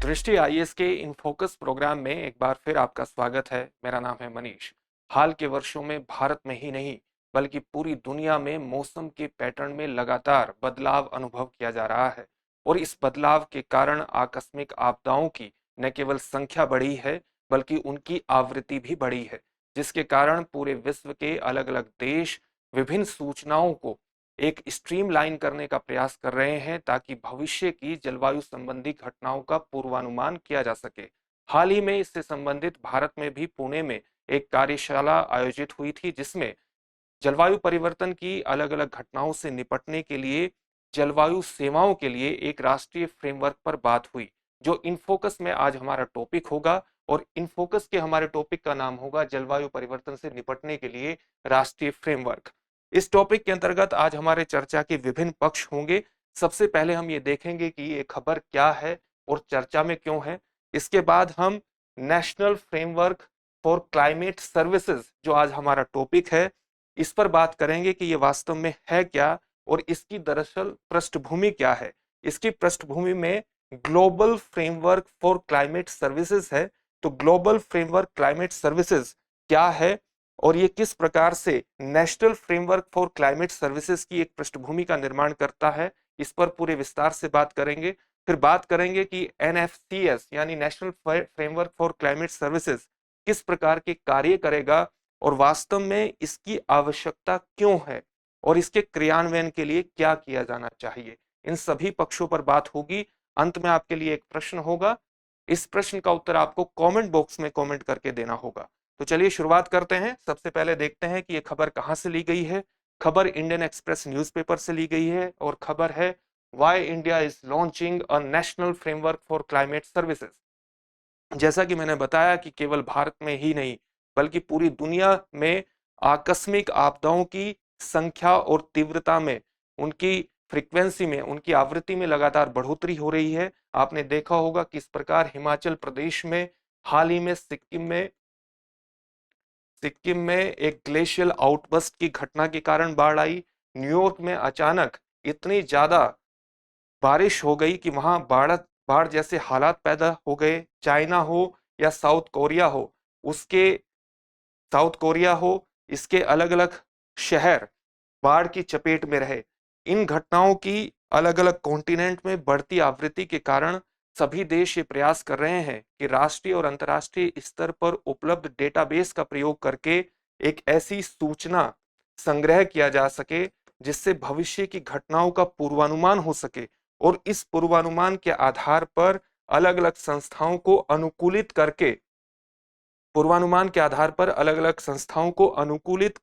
दृष्टि आईएएस के in focus programme में एक बार फिर आपका स्वागत है। मेरा नाम है मनीष। हाल के वर्षों में भारत में ही नहीं बल्कि पूरी दुनिया में मौसम के पैटर्न में लगातार बदलाव अनुभव किया जा रहा है और इस बदलाव के कारण आकस्मिक आपदाओं की न केवल संख्या बढ़ी है बल्कि उनकी आवृत्ति भी बढ़ी है, जिसके कारण पूरे विश्व के अलग अलग देश विभिन्न सूचनाओं को एक स्ट्रीमलाइन करने का प्रयास कर रहे हैं ताकि भविष्य की जलवायु संबंधी घटनाओं का पूर्वानुमान किया जा सके। हाल ही में इससे संबंधित भारत में भी पुणे में एक कार्यशाला आयोजित हुई थी, जिसमें जलवायु परिवर्तन की अलग अलग घटनाओं से निपटने के लिए जलवायु सेवाओं के लिए एक राष्ट्रीय फ्रेमवर्क पर बात हुई, जो इन फोकस में आज हमारा टॉपिक होगा। और इन फोकस के हमारे टॉपिक का नाम होगा जलवायु परिवर्तन से निपटने के लिए राष्ट्रीय फ्रेमवर्क। इस टॉपिक के अंतर्गत आज हमारे चर्चा के विभिन्न पक्ष होंगे। सबसे पहले हम ये देखेंगे कि ये खबर क्या है और चर्चा में क्यों है। इसके बाद हम national framework for climate services, जो आज हमारा टॉपिक है, इस पर बात करेंगे कि ये वास्तव में है क्या और इसकी दरअसल पृष्ठभूमि क्या है। इसकी पृष्ठभूमि में global framework for climate services है। तो ग्लोबल फ्रेमवर्क क्लाइमेट सर्विसेज क्या है और ये किस प्रकार से national framework for climate services की एक पृष्ठभूमि का निर्माण करता है, इस पर पूरे विस्तार से बात करेंगे। फिर बात करेंगे कि एनएफसीएस यानी national framework for climate services किस प्रकार के कार्य करेगा और वास्तव में इसकी आवश्यकता क्यों है और इसके क्रियान्वयन के लिए क्या किया जाना चाहिए। इन सभी पक्षों पर बात होगी। अंत में आपके लिए एक प्रश्न होगा। इस प्रश्न का उत्तर आपको कमेंट बॉक्स में कमेंट करके देना होगा। तो चलिए शुरुआत करते हैं। सबसे पहले देखते हैं कि यह खबर कहां से ली गई है। खबर इंडियन एक्सप्रेस न्यूज़पेपर से ली गई है और खबर है why India is launching a national framework for climate services. जैसा कि मैंने बताया कि केवल भारत में ही नहीं बल्कि पूरी दुनिया में आकस्मिक आपदाओं की संख्या और तीव्रता में, उनकी फ्रीक्वेंसी में, उनकी आवृत्ति में लगातार बढ़ोतरी हो रही है। आपने देखा होगा किस प्रकार हिमाचल प्रदेश में हाल ही में सिक्किम में एक ग्लेशियल आउटबर्स्ट की घटना के कारण बाढ़ आई। न्यूयॉर्क में अचानक इतनी ज्यादा बारिश हो गई कि वहां बाढ़ बाढ़ जैसे हालात पैदा हो गए। चाइना हो या उसके साउथ कोरिया हो, इसके अलग अलग शहर बाढ़ की चपेट में रहे। इन घटनाओं की अलग अलग कॉन्टिनेंट में बढ़ती आवृत्ति के कारण सभी देश ये प्रयास कर रहे हैं कि राष्ट्रीय और अंतर्राष्ट्रीय स्तर पर उपलब्ध डेटाबेस का प्रयोग करके एक ऐसी सूचना संग्रह किया जा सके जिससे भविष्य की घटनाओं का पूर्वानुमान हो सके और इस पूर्वानुमान के आधार पर अलग अलग संस्थाओं को अनुकूलित करके पूर्वानुमान के आधार पर अलग अलग संस्थाओं को अनुकूलित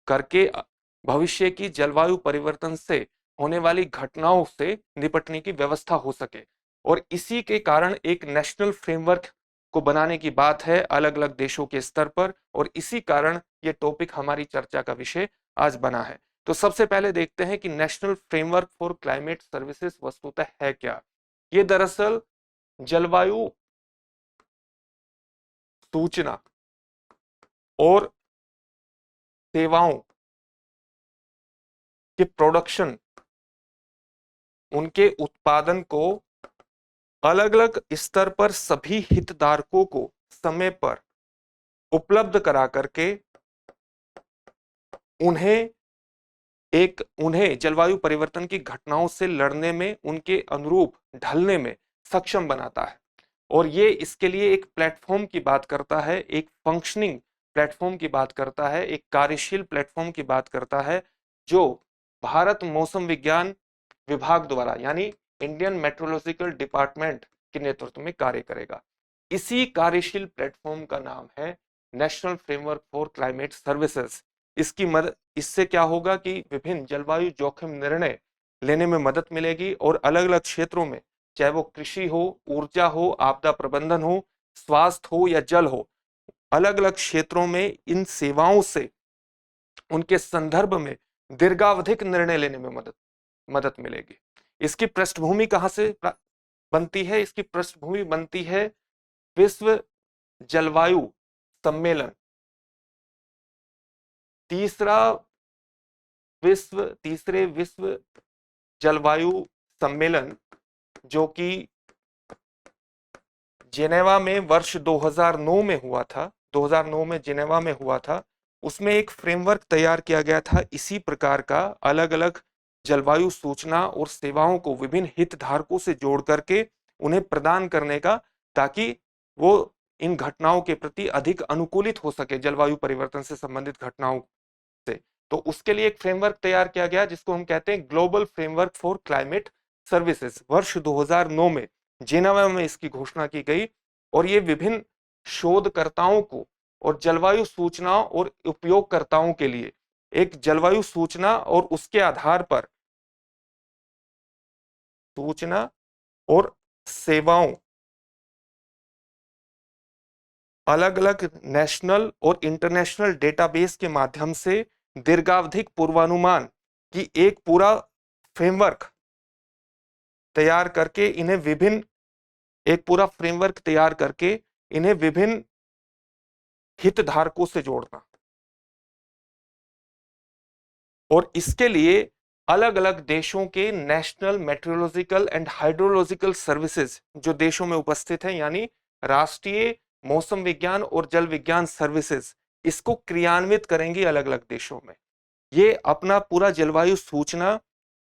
करके भविष्य की जलवायु परिवर्तन से होने वाली घटनाओं से निपटने की व्यवस्था हो सके। और इसी के कारण एक नेशनल फ्रेमवर्क को बनाने की बात है अलग अलग देशों के स्तर पर, और इसी कारण ये टॉपिक हमारी चर्चा का विषय आज बना है। तो सबसे पहले देखते हैं कि national framework for climate services वस्तुतः है क्या। ये दरअसल जलवायु सूचना और सेवाओं के प्रोडक्शन, उनके उत्पादन को अलग अलग स्तर पर सभी हितधारकों को समय पर उपलब्ध करा करके उन्हें जलवायु परिवर्तन की घटनाओं से लड़ने में, उनके अनुरूप ढलने में सक्षम बनाता है। और ये इसके लिए एक प्लेटफॉर्म की बात करता है, एक फंक्शनिंग प्लेटफॉर्म की बात करता है, एक कार्यशील प्लेटफॉर्म की बात करता है, जो भारत मौसम विज्ञान विभाग द्वारा यानी इंडियन मेट्रोलॉजिकल डिपार्टमेंट के नेतृत्व में कार्य करेगा। इसी कार्यशील प्लेटफॉर्म का नाम है national framework for climate services. इससे क्या होगा कि विभिन्न जलवायु जोखिम निर्णय लेने में मदद मिलेगी और अलग अलग क्षेत्रों में, चाहे वो कृषि हो, ऊर्जा हो, आपदा प्रबंधन हो, स्वास्थ्य हो या जल हो, अलग अलग क्षेत्रों में इन सेवाओं से उनके संदर्भ में दीर्घावधिक निर्णय लेने में मदद मिलेगी। इसकी पृष्ठभूमि कहां से बनती है? इसकी पृष्ठभूमि बनती है विश्व जलवायु सम्मेलन, तीसरे विश्व जलवायु सम्मेलन, जो कि जेनेवा में वर्ष 2009 में हुआ था, 2009 में जेनेवा में हुआ था। उसमें एक फ्रेमवर्क तैयार किया गया था इसी प्रकार का, अलग अलग जलवायु सूचना और सेवाओं को विभिन्न हितधारकों से जोड़ करके उन्हें प्रदान करने का, ताकि वो इन घटनाओं के प्रति अधिक अनुकूलित हो सके, जलवायु परिवर्तन से संबंधित घटनाओं से। तो उसके लिए एक फ्रेमवर्क तैयार किया गया जिसको हम कहते हैं global framework for climate services. वर्ष 2009 में जेनेवा में इसकी घोषणा की गई और ये विभिन्न शोधकर्ताओं को और जलवायु सूचनाओं और उपयोगकर्ताओं के लिए एक जलवायु सूचना और उसके आधार पर सूचना और सेवाओं, अलग अलग नेशनल और इंटरनेशनल डेटाबेस के माध्यम से दीर्घावधिक पूर्वानुमान की एक पूरा फ्रेमवर्क तैयार करके इन्हें विभिन्न एक पूरा फ्रेमवर्क तैयार करके इन्हें विभिन्न हितधारकों से जोड़ना। और इसके लिए अलग अलग देशों के national meteorological and hydrological services जो देशों में उपस्थित हैं, यानी राष्ट्रीय मौसम विज्ञान और जल विज्ञान सर्विसेज, इसको क्रियान्वित करेंगी अलग अलग देशों में। ये अपना पूरा जलवायु सूचना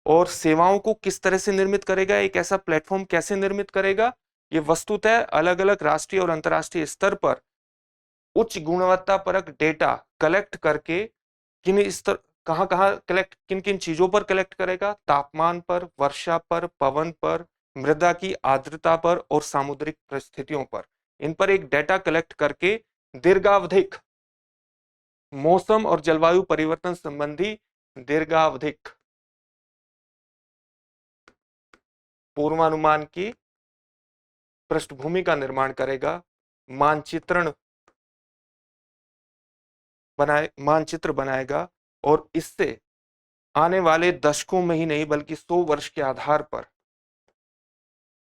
और सेवाओं को किस तरह से निर्मित करेगा, एक ऐसा प्लेटफॉर्म कैसे निर्मित करेगा, ये वस्तुतः अलग अलग राष्ट्रीय और अंतर्राष्ट्रीय स्तर पर उच्च गुणवत्ता परक डेटा कलेक्ट करके किन स्तर कहां कहां कलेक्ट, किन किन चीजों पर कलेक्ट करेगा, तापमान पर, वर्षा पर, पवन पर, मृदा की आर्द्रता पर और सामुद्रिक परिस्थितियों पर, इन पर एक डेटा कलेक्ट करके दीर्घावधिक मौसम और जलवायु परिवर्तन संबंधी दीर्घावधिक पूर्वानुमान की पृष्ठभूमि का निर्माण करेगा, मानचित्र बनाएगा और इससे आने वाले दशकों में ही नहीं बल्कि 100 वर्ष के आधार पर,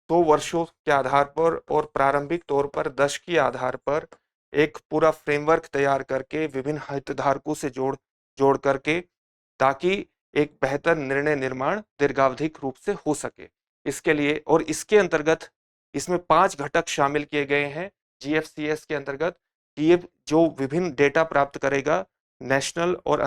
100 वर्षों के आधार पर और प्रारंभिक तौर पर दशक के आधार पर एक पूरा फ्रेमवर्क तैयार करके विभिन्न हितधारकों से जोड़ करके, ताकि एक बेहतर निर्णय निर्माण दीर्घावधिक रूप से हो सके। इसके लिए और इसके अंतर्गत इसमें 5 घटक शामिल किए गए हैं जीएफसीएस के अंतर्गत। ये जो विभिन्न डेटा प्राप्त करेगा नेशनल और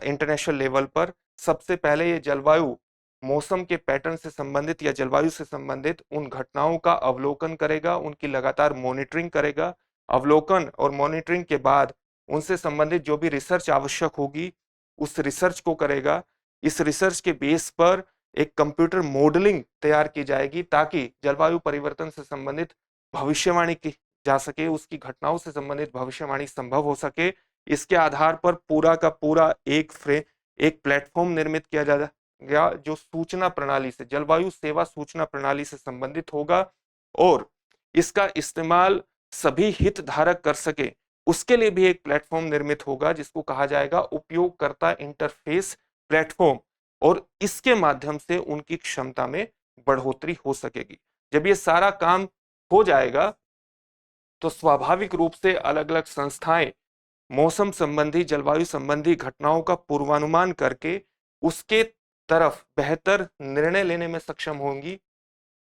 इंटरनेशनल लेवल पर, सबसे पहले ये जलवायु मौसम के पैटर्न से संबंधित या जलवायु से संबंधित उन घटनाओं का अवलोकन करेगा, उनकी लगातार मॉनिटरिंग करेगा। अवलोकन और मॉनिटरिंग के बाद उनसे संबंधित जो भी रिसर्च आवश्यक होगी उस रिसर्च को करेगा। इस रिसर्च के बेस पर एक कंप्यूटर मॉडलिंग तैयार की जाएगी ताकि जलवायु परिवर्तन से संबंधित भविष्यवाणी की जा सके, उसकी घटनाओं से संबंधित भविष्यवाणी संभव हो सके। इसके आधार पर पूरा का पूरा एक प्लेटफॉर्म निर्मित किया जाएगा जो सूचना प्रणाली से, जलवायु सेवा सूचना प्रणाली से संबंधित होगा और इसका इस्तेमाल सभी हितधारक कर सके, उसके लिए भी एक प्लेटफॉर्म निर्मित होगा जिसको कहा जाएगा उपयोगकर्ता इंटरफेस प्लेटफॉर्म, और इसके माध्यम से उनकी क्षमता में बढ़ोतरी हो सकेगी। जब ये सारा काम हो जाएगा तो स्वाभाविक रूप से अलग अलग संस्थाएं मौसम संबंधी, जलवायु संबंधी घटनाओं का पूर्वानुमान करके उसके तरफ बेहतर निर्णय लेने में सक्षम होंगी।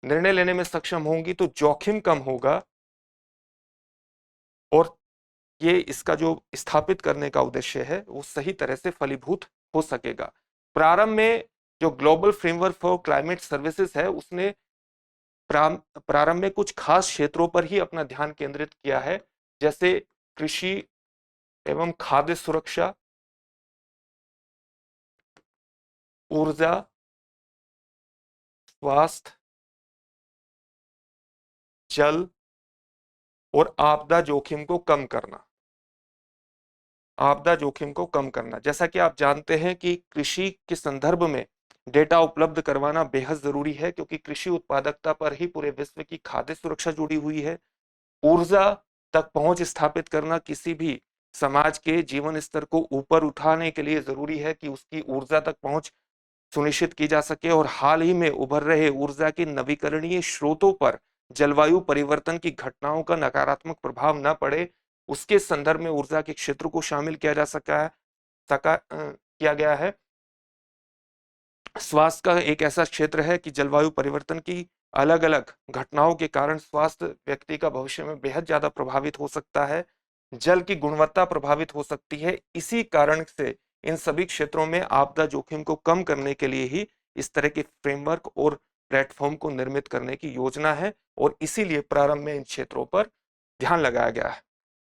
निर्णय लेने में सक्षम होंगी तो जोखिम कम होगा और ये इसका जो स्थापित करने का उद्देश्य है वो सही तरह से फलीभूत हो सकेगा। प्रारंभ में जो global framework for climate services है उसने प्रारंभ में कुछ खास क्षेत्रों पर ही अपना ध्यान केंद्रित किया है, जैसे कृषि एवं खाद्य सुरक्षा, ऊर्जा, स्वास्थ्य, जल और आपदा जोखिम को कम करना। आपदा जोखिम को कम करना, जैसा कि आप जानते हैं कि कृषि के संदर्भ में डेटा उपलब्ध करवाना बेहद जरूरी है, क्योंकि कृषि उत्पादकता पर ही पूरे विश्व की खाद्य सुरक्षा जुड़ी हुई है। ऊर्जा तक पहुंच स्थापित करना किसी भी समाज के जीवन स्तर को ऊपर उठाने के लिए जरूरी है कि उसकी ऊर्जा तक पहुंच सुनिश्चित की जा सके, और हाल ही में उभर रहे ऊर्जा के नवीकरणीय स्रोतों पर जलवायु परिवर्तन की घटनाओं का नकारात्मक प्रभाव न पड़े, उसके संदर्भ में ऊर्जा के क्षेत्र को शामिल किया जा किया गया है। स्वास्थ्य का एक ऐसा क्षेत्र है कि जलवायु परिवर्तन की अलग अलग घटनाओं के कारण स्वास्थ्य व्यक्ति का भविष्य में बेहद ज्यादा प्रभावित हो सकता है, जल की गुणवत्ता प्रभावित हो सकती है। इसी कारण से इन सभी क्षेत्रों में आपदा जोखिम को कम करने के लिए ही इस तरह के फ्रेमवर्क और प्लेटफॉर्म को निर्मित करने की योजना है, और इसीलिए प्रारंभ में इन क्षेत्रों पर ध्यान लगाया गया है।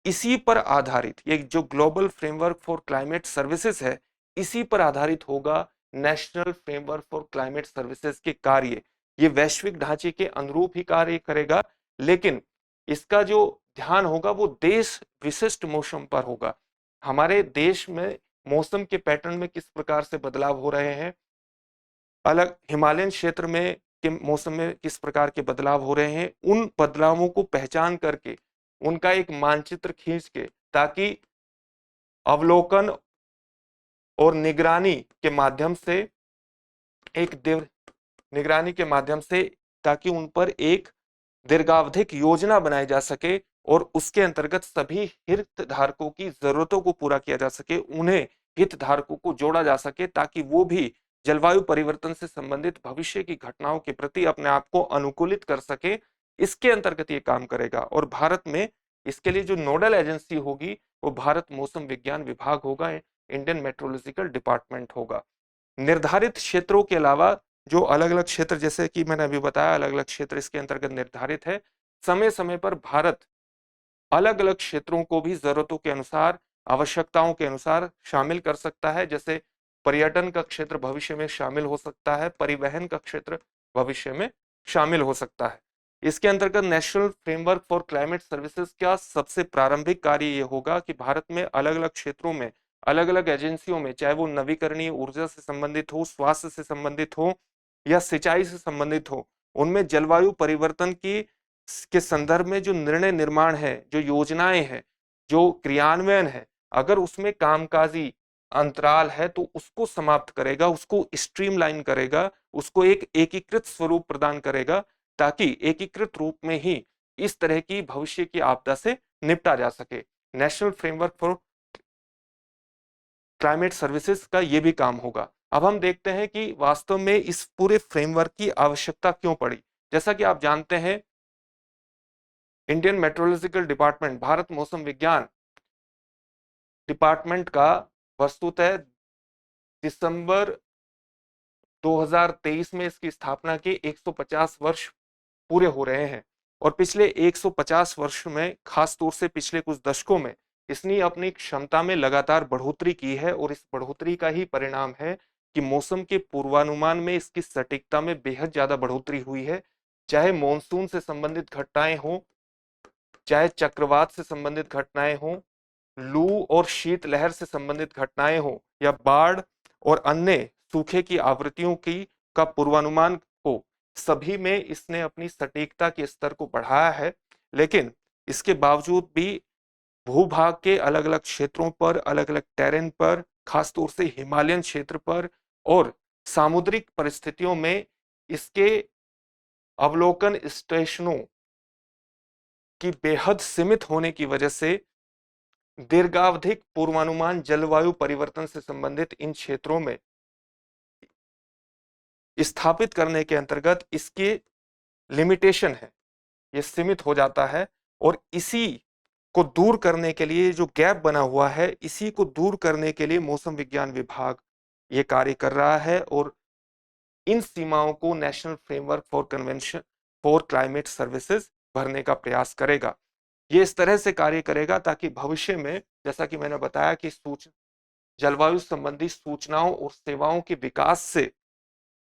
इसी पर आधारित ये जो global framework for climate services है, इसी पर आधारित होगा national framework for climate services के कार्य। ये वैश्विक ढांचे के अनुरूप ही कार्य करेगा, लेकिन इसका जो ध्यान होगा वो देश विशिष्ट मौसम पर होगा। हमारे देश में मौसम के पैटर्न में किस प्रकार से बदलाव हो रहे हैं, अलग हिमालयन क्षेत्र में के मौसम में किस प्रकार के बदलाव हो रहे हैं, उन बदलावों को पहचान करके उनका एक मानचित्र खींच के, ताकि अवलोकन और निगरानी के माध्यम से निगरानी के माध्यम से ताकि उन पर एक दीर्घावधिक योजना बनाई जा सके और उसके अंतर्गत सभी हितधारकों की जरूरतों को पूरा किया जा सके, उन्हें हितधारकों को जोड़ा जा सके, ताकि वो भी जलवायु परिवर्तन से संबंधित भविष्य की घटनाओं के प्रति अपने आप को अनुकूलित कर सके। इसके अंतर्गत ये काम करेगा, और भारत में इसके लिए जो नोडल एजेंसी होगी वो भारत मौसम विज्ञान विभाग होगा, इंडियन मेट्रोलॉजिकल डिपार्टमेंट होगा। निर्धारित क्षेत्रों के अलावा जो अलग अलग क्षेत्र, जैसे कि मैंने अभी बताया, अलग अलग क्षेत्र इसके अंतर्गत निर्धारित है। समय समय पर भारत अलग अलग क्षेत्रों को भी जरूरतों के अनुसार, आवश्यकताओं के अनुसार शामिल कर सकता है। जैसे पर्यटन का क्षेत्र भविष्य में शामिल हो सकता है, परिवहन का क्षेत्र भविष्य में शामिल हो सकता है। इसके अंतर्गत national framework for climate services का सबसे प्रारंभिक कार्य ये होगा कि भारत में अलग अलग क्षेत्रों में, अलग अलग एजेंसियों में, चाहे वो नवीकरणीय ऊर्जा से संबंधित हो, स्वास्थ्य से संबंधित हो या सिंचाई से संबंधित हो, उनमें जलवायु परिवर्तन की के संदर्भ में जो निर्णय निर्माण है, जो योजनाएं हैं, जो क्रियान्वयन है, अगर उसमें कामकाजी अंतराल है तो उसको समाप्त करेगा, उसको स्ट्रीमलाइन करेगा, उसको एक एकीकृत स्वरूप प्रदान करेगा, ताकि एकीकृत रूप में ही इस तरह की भविष्य की आपदा से निपटा जा सके। National framework for climate services का ये भी काम होगा। अब हम देखते हैं कि वास्तव में इस पूरे फ्रेमवर्क की आवश्यकता क्यों पड़ी। जैसा कि आप जानते हैं, इंडियन मेट्रोलॉजिकल डिपार्टमेंट, भारत मौसम विज्ञान डिपार्टमेंट का वस्तुतः दिसंबर 2023 में इसकी स्थापना के 150 वर्ष पूरे हो रहे हैं, और पिछले 150 वर्ष में, खास तौर से पिछले कुछ दशकों में, इसने अपनी क्षमता में लगातार बढ़ोतरी की है, और इस बढ़ोतरी का ही परिणाम है कि मौसम के पूर्वानुमान में इसकी सटीकता में बेहद ज्यादा बढ़ोतरी हुई है। चाहे मॉनसून से संबंधित घटनाएं हो, चाहे चक्रवात से संबंधित घटनाएं हो, लू और शीतलहर से संबंधित घटनाएं हो, या बाढ़ और अन्य सूखे की आवृत्तियों की का पूर्वानुमान हो, सभी में इसने अपनी सटीकता के स्तर को बढ़ाया है। लेकिन इसके बावजूद भी भूभाग के अलग अलग क्षेत्रों पर, अलग अलग टेरेन पर, खासतौर से हिमालयन क्षेत्र पर और सामुद्रिक परिस्थितियों में इसके अवलोकन स्टेशनों की बेहद सीमित होने की वजह से दीर्घावधिक पूर्वानुमान जलवायु परिवर्तन से संबंधित इन क्षेत्रों में स्थापित करने के अंतर्गत इसके लिमिटेशन है, ये सीमित हो जाता है। और इसी को दूर करने के लिए, जो गैप बना हुआ है, इसी को दूर करने के लिए मौसम विज्ञान विभाग ये कार्य कर रहा है, और इन सीमाओं को national framework for convention for climate services भरने का प्रयास करेगा। ये इस तरह से कार्य करेगा ताकि भविष्य में, जैसा कि मैंने बताया कि जलवायु संबंधी सूचनाओं और सेवाओं के विकास से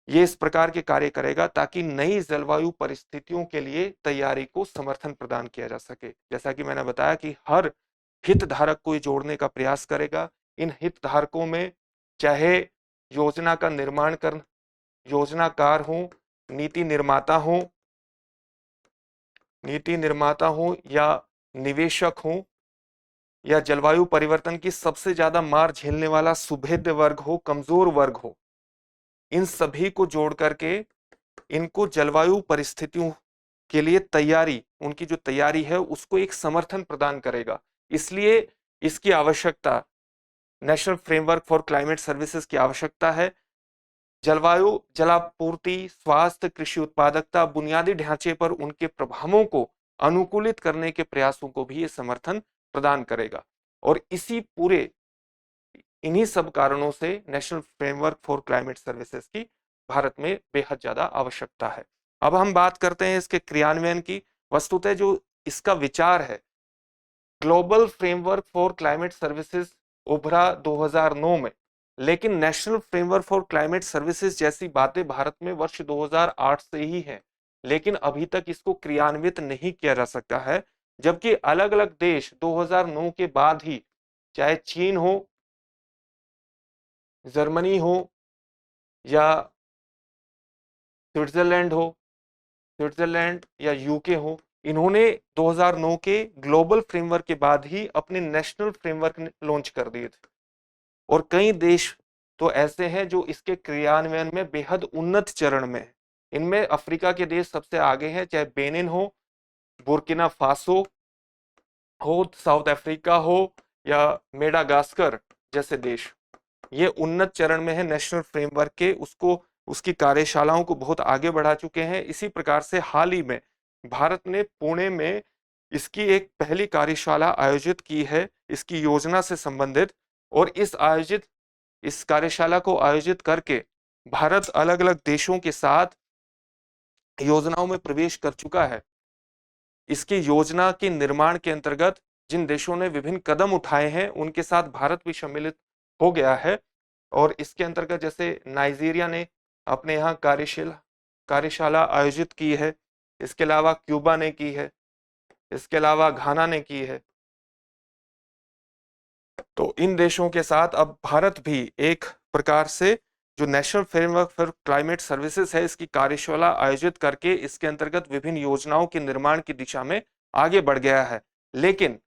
ये इस प्रकार के कार्य करेगा ताकि नई जलवायु परिस्थितियों के लिए तैयारी को समर्थन प्रदान किया जा सके। जैसा कि मैंने बताया कि हर हितधारक को ये जोड़ने का प्रयास करेगा। इन हितधारकों में चाहे योजना का निर्माण कर योजनाकार हो, नीति निर्माता हो या निवेशक हो, या जलवायु परिवर्तन की सबसे ज्यादा मार झेलने वाला सुभेद्य वर्ग हो, कमजोर वर्ग हो, इन सभी को जोड़ करके इनको जलवायु परिस्थितियों के लिए तैयारी, उनकी जो तैयारी है उसको एक समर्थन प्रदान करेगा। इसलिए इसकी आवश्यकता, national framework for climate services की आवश्यकता है। जलवायु, जलापूर्ति, स्वास्थ्य, कृषि उत्पादकता, बुनियादी ढांचे पर उनके प्रभावों को अनुकूलित करने के प्रयासों को भी ये समर्थन प्रदान करेगा। और इन्हीं सब कारणों से national framework for climate services की भारत में बेहद ज्यादा आवश्यकता है। अब हम बात करते हैं इसके क्रियान्वयन की। वस्तुतः जो इसका विचार है, global framework for climate services उभरा 2009 में, लेकिन national framework for climate services जैसी बातें भारत में वर्ष 2008 से ही हैं, लेकिन अभी तक इसको क्रियान्वित नहीं किया जा सकता है। जबकि अलग अलग देश 2009 के बाद ही, चाहे चीन हो, जर्मनी हो या स्विट्जरलैंड या यूके हो, इन्होंने 2009 के ग्लोबल फ्रेमवर्क के बाद ही अपने नेशनल फ्रेमवर्क लॉन्च कर दिए थे। और कई देश तो ऐसे हैं जो इसके क्रियान्वयन में बेहद उन्नत चरण में है। इनमें अफ्रीका के देश सबसे आगे हैं, चाहे बेनिन हो, बुर्किना फासो हो, साउथ अफ्रीका हो या मेडागास्कर जैसे देश, ये उन्नत चरण में है नेशनल फ्रेमवर्क के, उसकी कार्यशालाओं को बहुत आगे बढ़ा चुके हैं। इसी प्रकार से हाल ही में भारत ने पुणे में इसकी एक पहली कार्यशाला आयोजित की है इसकी योजना से संबंधित। और इस कार्यशाला को आयोजित करके भारत अलग अलग देशों के साथ योजनाओं में प्रवेश कर चुका है। इसकी योजना के निर्माण के अंतर्गत जिन देशों ने विभिन्न कदम उठाए हैं, उनके साथ भारत भी सम्मिलित हो गया है। और इसके अंतर्गत जैसे नाइजीरिया ने अपने यहाँ कार्यशाला आयोजित की है, इसके अलावा क्यूबा ने की है, इसके अलावा घाना ने की है। तो इन देशों के साथ अब भारत भी एक प्रकार से जो national framework for climate services है, इसकी कार्यशाला आयोजित करके इसके अंतर्गत विभिन्न योजनाओं के निर्माण की दिशा में आगे बढ़ गया है। लेकिन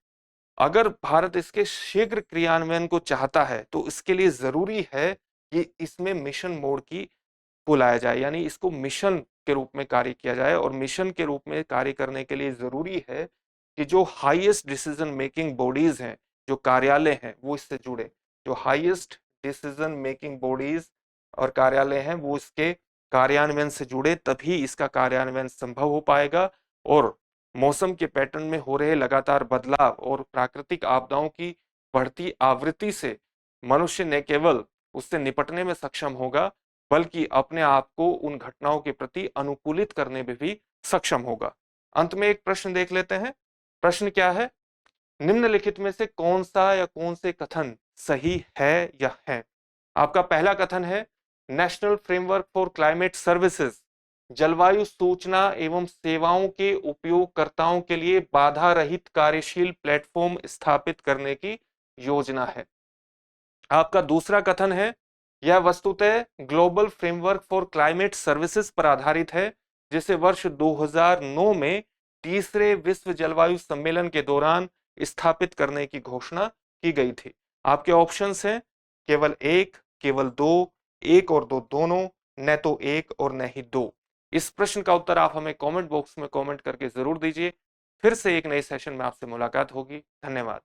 अगर भारत इसके शीघ्र क्रियान्वयन को चाहता है तो इसके लिए जरूरी है कि इसमें मिशन मोड को लाया जाए, यानी इसको मिशन के रूप में कार्य किया जाए। और मिशन के रूप में कार्य करने के लिए जरूरी है कि जो हाईएस्ट डिसीजन मेकिंग बॉडीज हैं, जो कार्यालय हैं, वो इससे जुड़े। जो हाईएस्ट डिसीजन मेकिंग बॉडीज और कार्यालय हैं वो इसके कार्यान्वयन से जुड़े, तभी इसका कार्यान्वयन संभव हो पाएगा। और मौसम के पैटर्न में हो रहे लगातार बदलाव और प्राकृतिक आपदाओं की बढ़ती आवृत्ति से मनुष्य न केवल उससे निपटने में सक्षम होगा, बल्कि अपने आप को उन घटनाओं के प्रति अनुकूलित करने में भी सक्षम होगा। अंत में एक प्रश्न देख लेते हैं। प्रश्न क्या है? निम्नलिखित में से कौन सा या कौन से कथन सही है या है? आपका पहला कथन है, national framework for climate services जलवायु सूचना एवं सेवाओं के उपयोगकर्ताओं के लिए बाधा रहित कार्यशील प्लेटफॉर्म स्थापित करने की योजना है। आपका दूसरा कथन है, यह वस्तुतः global framework for climate services पर आधारित है, जिसे वर्ष 2009 में तीसरे विश्व जलवायु सम्मेलन के दौरान स्थापित करने की घोषणा की गई थी। आपके ऑप्शंस हैं केवल एक, केवल दो, एक और दो दोनों, न तो एक और न ही दो। इस प्रश्न का उत्तर आप हमें कमेंट बॉक्स में कमेंट करके जरूर दीजिए। फिर से एक नए सेशन में आपसे मुलाकात होगी। धन्यवाद।